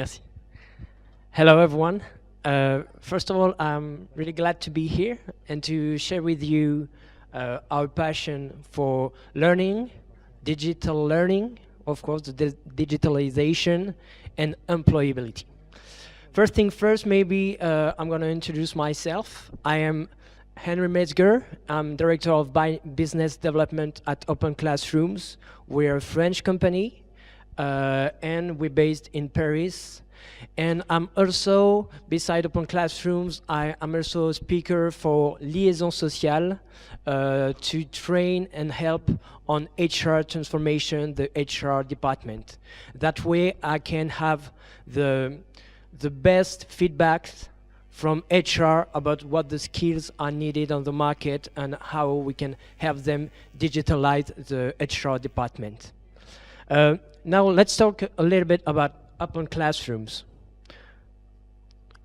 Merci. Hello, everyone. First of all, I'm really glad to be here and to share with you our passion for learning, digital learning, of course, the digitalization and employability. First thing first, maybe I'm going to introduce myself. I am Henri METZGER. I'm Director of Business Development at Open Classrooms. We're a French company, and we're based in Paris. And I'm also, beside Open Classrooms, I'm also a speaker for Liaison Sociale to train and help on HR transformation, the HR department. That way I can have the best feedback from HR about what the skills are needed on the market and how we can help them digitalize the HR department. Now let's talk a little bit about Open Classrooms.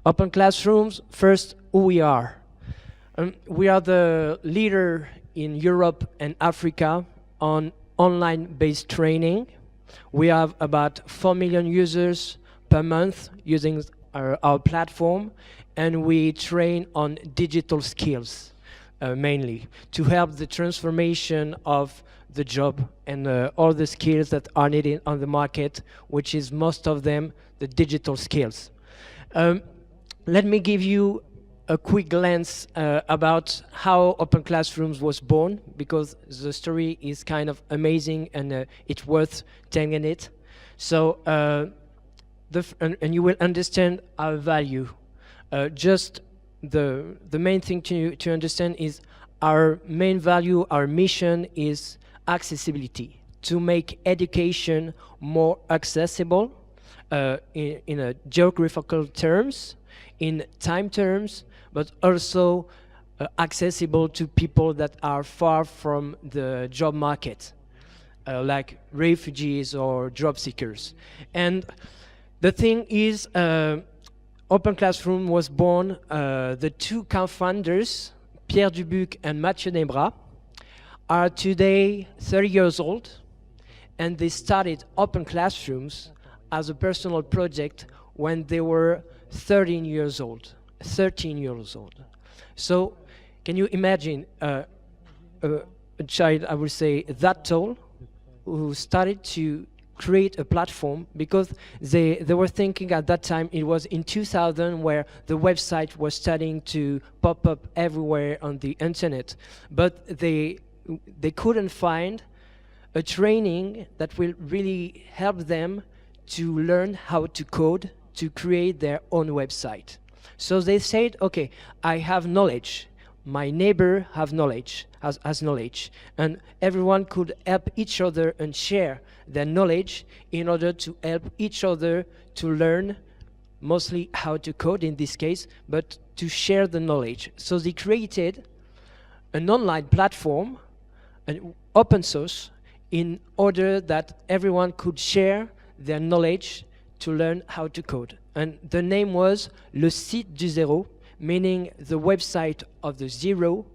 Open Classrooms, first, who we are. We are the leader in Europe and Africa on online-based training. We have about 4 million users per month using our platform, and we train on digital skills mainly to help the transformation of the job and all the skills that are needed on the market, which is most of them the digital skills. Let me give you a quick glance about how Open Classrooms was born, because the story is kind of amazing and it's worth telling it. So, and you will understand our value. Just the main thing to understand is our main value, our mission is accessibility, to make education more accessible in a geographical terms, in time terms, but also accessible to people that are far from the job market, like refugees or job seekers. And the thing is, Open Classroom was born, the two co-founders, Pierre Dubuc and Mathieu Nebra, are today 30 years old, and they started Open Classrooms as a personal project when they were 13 years old. So, can you imagine a child, I would say, that tall, who started to create a platform, because they were thinking at that time, it was in 2000, where the website was starting to pop up everywhere on the internet, but they couldn't find a training that will really help them to learn how to code, to create their own website. So they said, okay, I have knowledge, my neighbor has knowledge, and everyone could help each other and share their knowledge in order to help each other to learn, mostly how to code in this case, but to share the knowledge. So they created an online platform, an open source, in order that everyone could share their knowledge to learn how to code. And the name was Le Site du Zéro, meaning the website of the zero,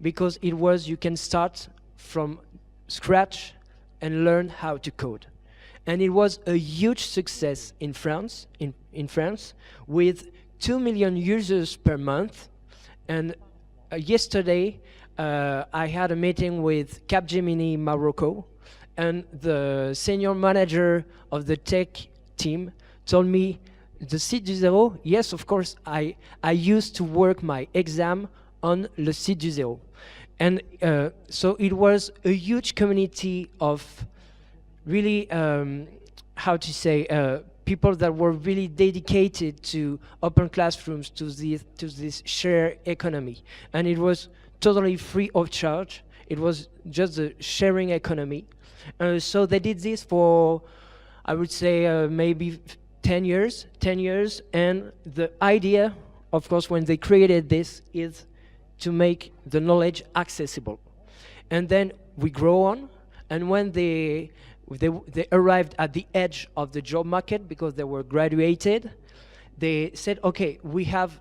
because it was, you can start from scratch and learn how to code. And it was a huge success in France, in France, with 2 million users per month. And yesterday, I had a meeting with Capgemini Morocco, and the senior manager of the tech team told me, the Site du Zéro, yes, of course, I used to work my exam on Le Site du Zéro. And so it was a huge community of really, how to say, people that were really dedicated to Open Classrooms, to this shared economy. And it was totally free of charge. It was just a sharing economy. So they did this for, I would say, maybe 10 years, and the idea, of course, when they created this, is to make the knowledge accessible. And then we grow on, and when they arrived at the edge of the job market, because they were graduated, they said, okay, we have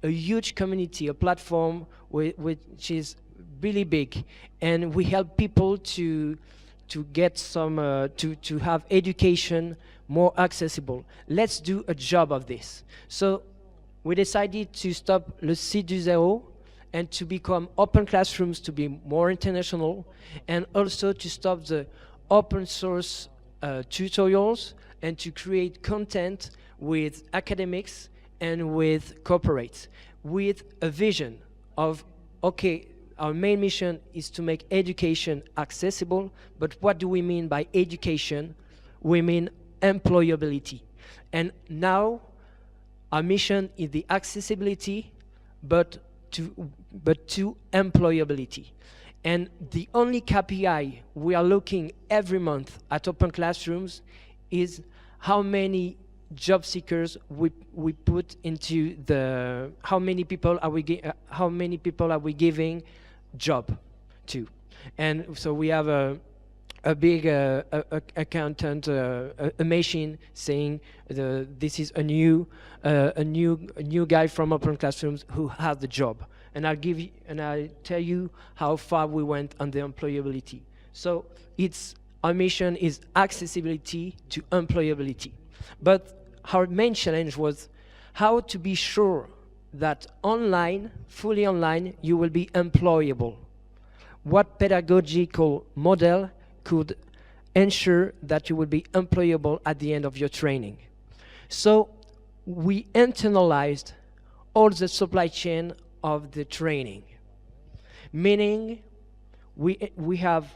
a huge community, a platform which is really big, and we help people to get some, to have education more accessible. Let's do a job of this. So we decided to stop le site du zéro and to become open classrooms to be more international, and also to stop the open source tutorials and to create content with academics and with corporates, with a vision of, okay, our main mission is to make education accessible, but what do we mean by education? We mean employability. And now our mission is the accessibility, but to employability. And the only KPI we are looking every month at Open Classrooms is how many job seekers we put into the, how many people are we giving job to. And so we have a big accountant, a machine saying this is a new guy from Open Classrooms who has the job. And I'll tell you how far we went on the employability. So our mission is accessibility to employability. But our main challenge was how to be sure that online, fully online, you will be employable. What pedagogical model could ensure that you will be employable at the end of your training? So we internalized all the supply chain of the training, meaning we have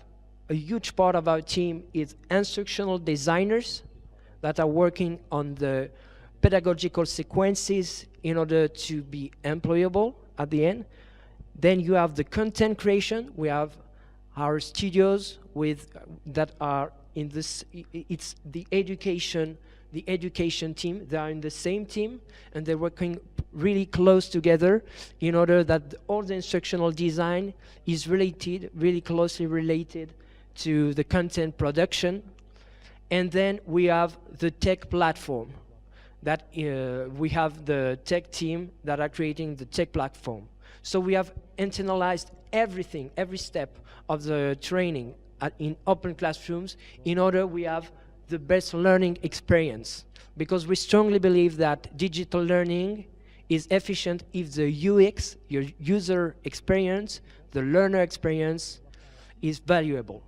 a huge part of our team is instructional designers that are working on the pedagogical sequences in order to be employable at the end. Then you have the content creation. We have our studios that are in this. It's the education team. They are in the same team, and they're working really close together in order that all the instructional design is really closely related to the content production. And then we have the tech platform that we have the tech team that are creating the tech platform. So we have internalized everything, every step of the training in Open Classrooms in order we have the best learning experience, because we strongly believe that digital learning is efficient if the UX, your user experience, the learner experience, is valuable.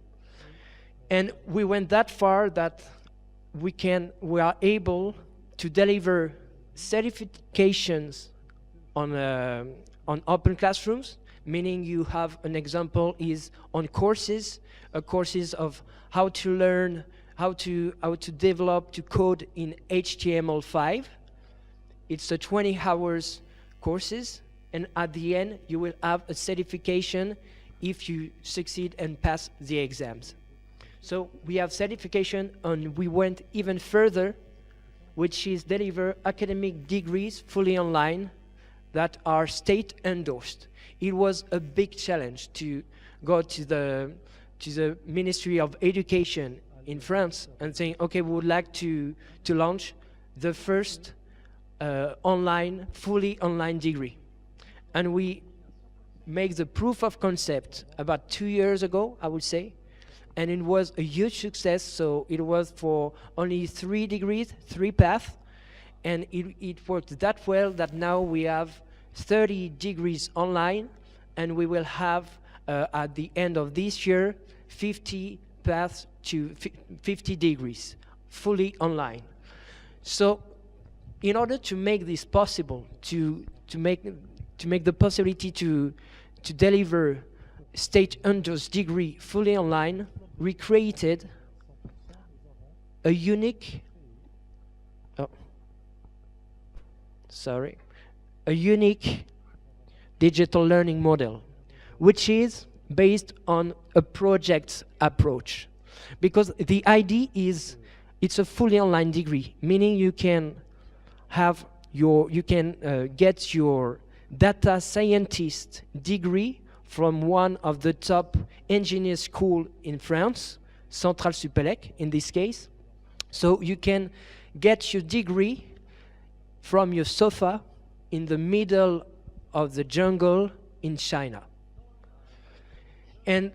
And we went that far that we are able to deliver certifications on Open Classrooms, meaning you have an example is on courses of how to learn, how to develop, to code in HTML5. It's a 20 hours courses, and at the end you will have a certification if you succeed and pass the exams. So we have certification, and we went even further, which is deliver academic degrees fully online that are state endorsed. It was a big challenge to go to the Ministry of Education in France and saying, okay, we would like to launch the first fully online degree. And we make the proof of concept about 2 years ago, I would say, and it was a huge success. So it was for only 3 degrees, 3 paths, and it worked that well that now we have 30 degrees online, and we will have at the end of this year 50 paths to 50 degrees fully online. So in order to make this possible, to make the possibility to deliver state endorsed degree fully online, we created a unique digital learning model, which is based on a project approach. Because the idea is it's a fully online degree, meaning you can get your data scientist degree from one of the top engineer school in France, Centrale Supélec in this case. So you can get your degree from your sofa in the middle of the jungle in China. And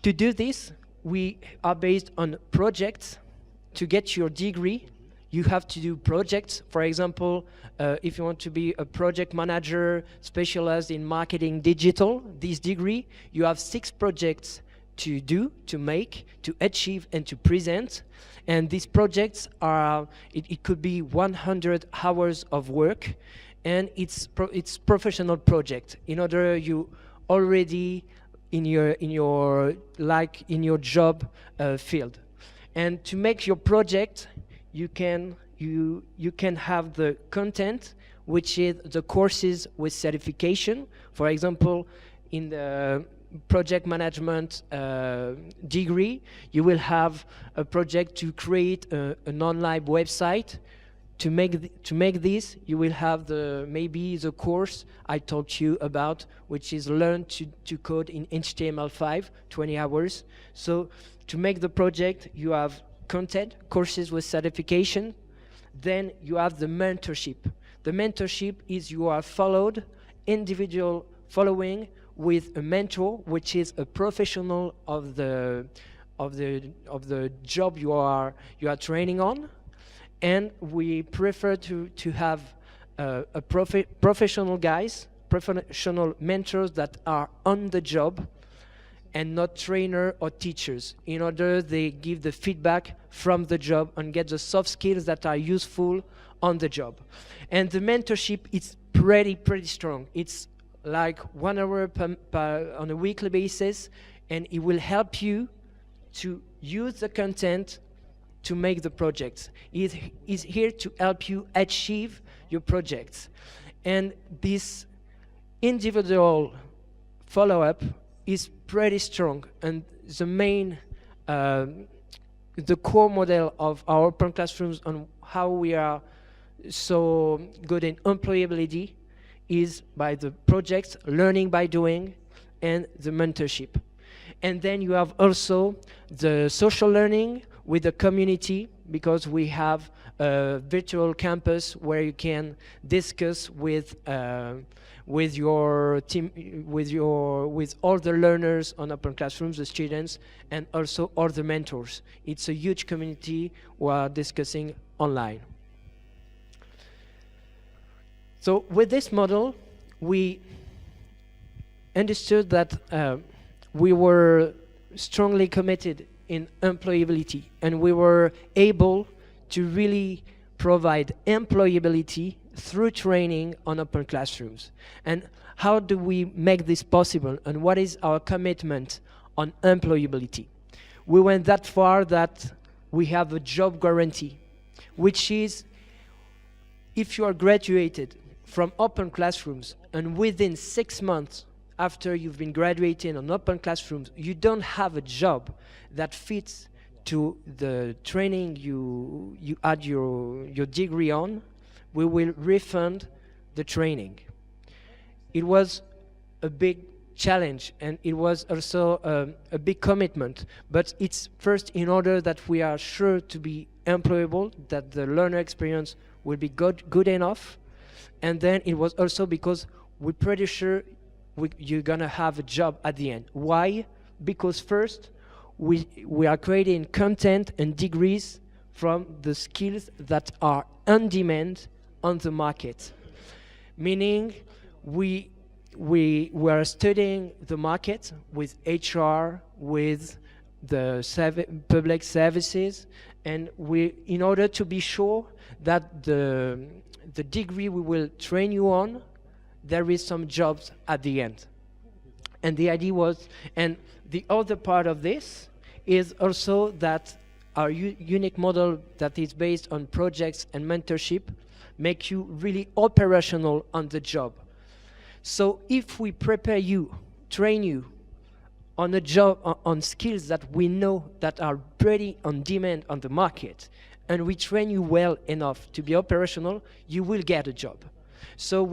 to do this, we are based on projects to get your degree, you have to do projects. For example, if you want to be a project manager specialized in marketing digital, this degree, you have 6 projects to do, to make, to achieve, and to present. And these projects are, it could be 100 hours of work, and it's professional project. In order you already in your job field. And to make your project, you can have the content, which is the courses with certification. For example, in the project management degree, you will have a project to create an online website. To make this, you will have maybe the course I told you about, which is learn to code in HTML5, 20 hours. So to make the project, you have content, courses with certification. Then you have the mentorship. The mentorship is you are followed, individual following with a mentor, which is a professional of the job you are training on. And we prefer to have professional guys, professional mentors that are on the job and not trainer or teachers, in order they give the feedback from the job and get the soft skills that are useful on the job. And the mentorship is pretty strong. It's like 1 hour on a weekly basis, and it will help you to use the content to make the projects. It is here to help you achieve your projects. And this individual follow-up is pretty strong, and the main, the core model of our open classrooms on how we are so good in employability is by the projects, learning by doing, and the mentorship. And then you have also the social learning with the community, because we have a virtual campus where you can discuss with your team, with all the learners on open classrooms, the students, and also all the mentors. It's a huge community who are discussing online. So with this model, we understood that we were strongly committed in employability, and we were able to really provide employability through training on open classrooms. And how do we make this possible, and what is our commitment on employability? We went that far that we have a job guarantee, which is if you are graduated from open classrooms and within 6 months after you've been graduating on open classrooms, you don't have a job that fits to the training you had your degree on, we will refund the training. It was a big challenge, and it was also a big commitment, but it's first in order that we are sure to be employable, that the learner experience will be good enough, and then it was also because we're pretty sure you're gonna have a job at the end. Why? Because first, we are creating content and degrees from the skills that are on demand on the market. Meaning, we are studying the market with HR, with the public services, and in order to be sure that the degree we will train you on, there is some jobs at the end. And the idea was, and the other part of this is also that our unique model that is based on projects and mentorship make you really operational on the job. So if we prepare you, train you on a job, on skills that we know that are pretty on demand on the market, and we train you well enough to be operational, you will get a job. So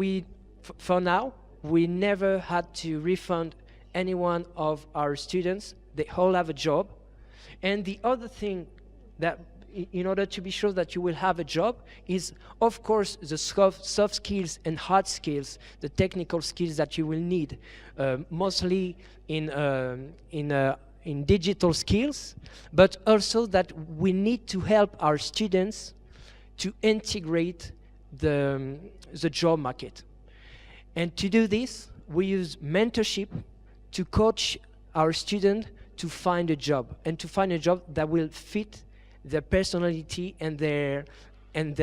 for now, we never had to refund any one of our students. They all have a job. And the other thing that, in order to be sure that you will have a job, is, of course, the soft skills and hard skills, the technical skills that you will need, mostly in in digital skills, but also that we need to help our students to integrate the job market. And to do this, we use mentorship to coach our student to find a job, and to find a job that will fit their personality and their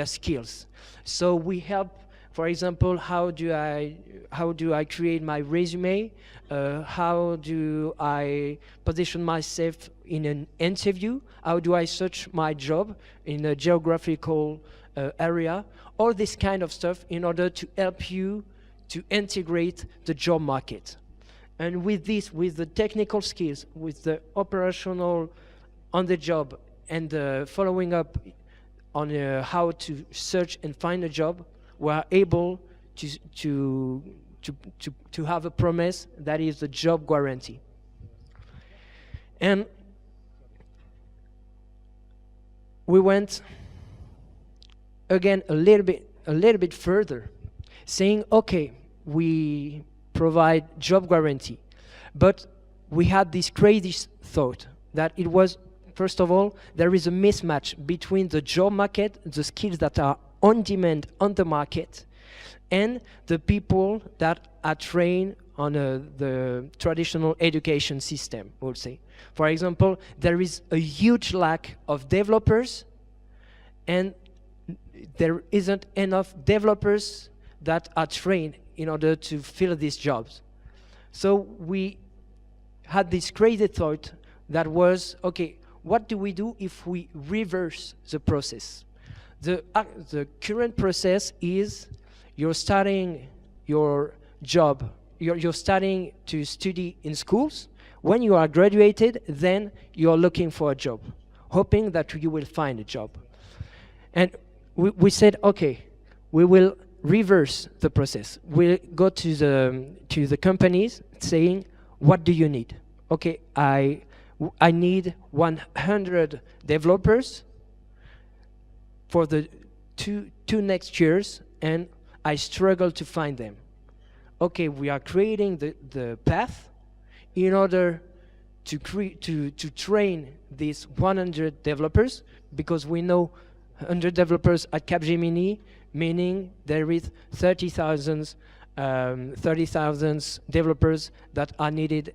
skills. So we help, for example, how do I create my resume? How do I position myself in an interview? How do I search my job in a geographical area? All this kind of stuff in order to help you to integrate the job market. And with this, with the technical skills, with the operational on the job, and following up on how to search and find a job, we are able to have a promise that is the job guarantee. And we went again a little bit further, saying, okay, we provide job guarantee, but we had this crazy thought that it was, first of all, there is a mismatch between the job market, the skills that are on demand on the market, and the people that are trained on the traditional education system, we'll say. For example, there is a huge lack of developers, and there isn't enough developers that are trained in order to fill these jobs. So we had this crazy thought that was, okay, what do we do if we reverse the process? The current process is you're starting your job, you're starting to study in schools. When you are graduated, then you're looking for a job, hoping that you will find a job. And we said, okay, we will reverse the process. We'll go to the companies saying, what do you need? Okay, I need 100 developers for the two next years, and I struggle to find them. Okay, we are creating the path in order to train these 100 developers, because we know 100 developers at Capgemini, meaning there is 30,000 developers that are needed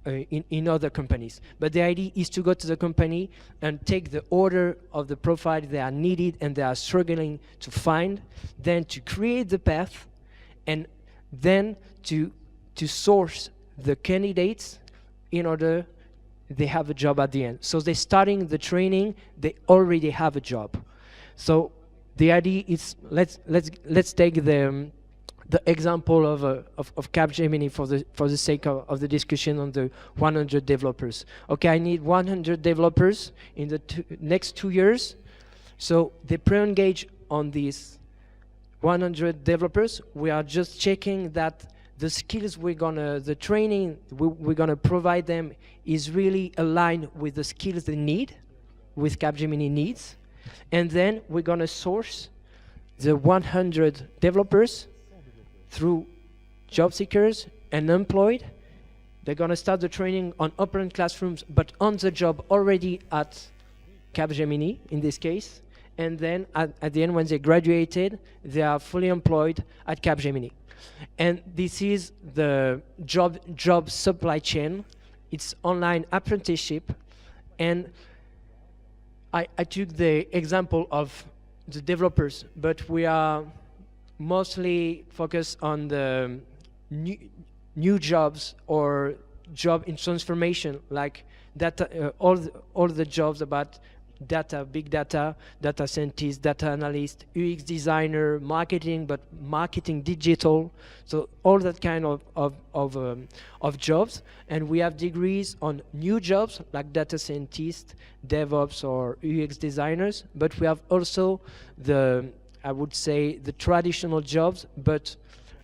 in other companies. But the idea is to go to the company and take the order of the profile they are needed and they are struggling to find, then to create the path, and then to source the candidates in order they have a job at the end. So they're starting the training, they already have a job. So the idea is, let's take the example of Capgemini for the sake of the discussion on the 100 developers. Okay, I need 100 developers in the next 2 years. So they pre-engage on these 100 developers. We are just checking that the skills the training we're gonna provide them is really aligned with the skills they need, with Capgemini needs. And then we're gonna source the 100 developers through job seekers and employed. They're gonna start the training on open classrooms, but on the job already at Capgemini in this case. And then at the end, when they graduated, they are fully employed at Capgemini. And this is the job supply chain. It's online apprenticeship. And I took the example of the developers, but we are mostly focused on the new jobs or job in transformation, like data, all the jobs about data, big data, data scientist, data analyst, UX designer, marketing, but marketing digital. So all that kind of jobs. And we have degrees on new jobs like data scientist, DevOps, or UX designers. But we have also I would say the traditional jobs, but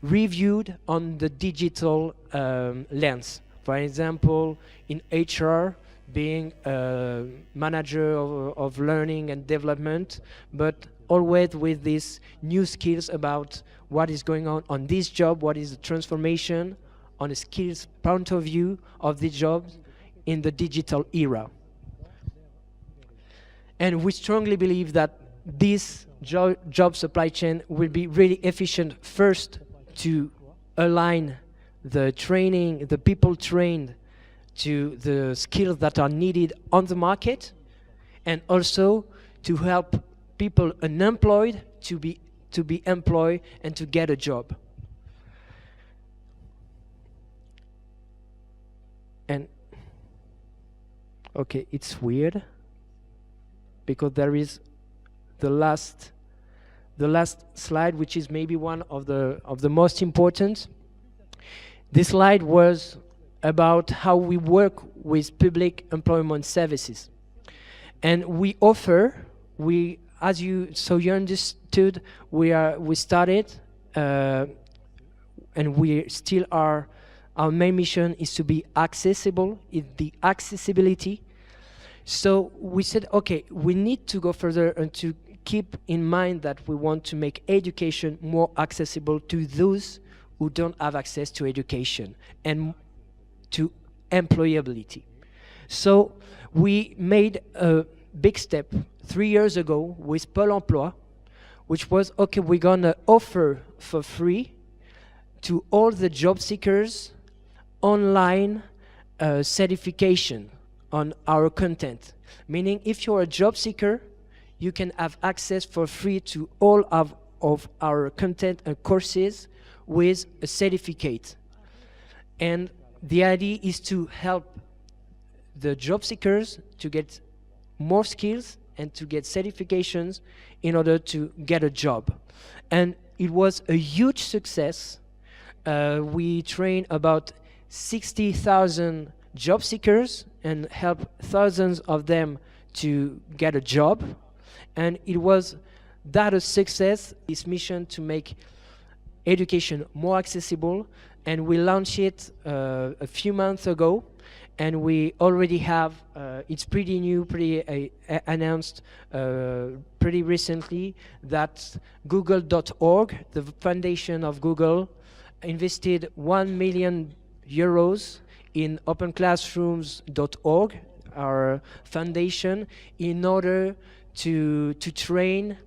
reviewed on the digital lens. For example, in HR, being a manager of learning and development, but always with these new skills about what is going on this job, what is the transformation on a skills point of view of the job, in the digital era. And we strongly believe that this job supply chain will be really efficient, first to align the training, the people trained to the skills that are needed on the market, and also to help people unemployed to be employed and to get a job. And okay, it's weird because there is the last slide, which is maybe one of the most important. This slide was about how we work with public employment services, and we offer, as you understood, we started and we still are. Our main mission is to be accessible, the accessibility. So we said, okay, we need to go further and to keep in mind that we want to make education more accessible to those who don't have access to education and to employability. So we made a big step 3 years ago with Pôle emploi, which was, okay, we're gonna offer for free to all the job seekers online certification on our content. Meaning, if you're a job seeker, you can have access for free to all of our content and courses with a certificate. And the idea is to help the job seekers to get more skills and to get certifications in order to get a job. And it was a huge success. We trained about 60,000 job seekers and helped thousands of them to get a job. And it was that a success, this mission to make education more accessible. And we launched it a few months ago, and we already have, it's pretty new, pretty announced pretty recently, that Google.org, the foundation of Google, invested €1 million in openclassrooms.org, our foundation, in order to train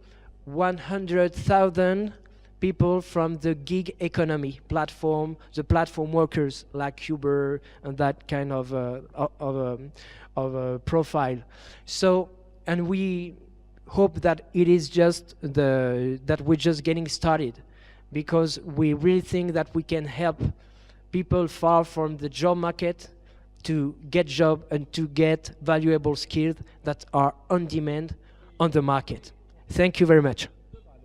100,000 people from the gig economy platform, the platform workers like Uber and that kind of profile. So, and we hope that it is just that we're just getting started, because we really think that we can help people far from the job market to get job and to get valuable skills that are on demand on the market. Thank you very much.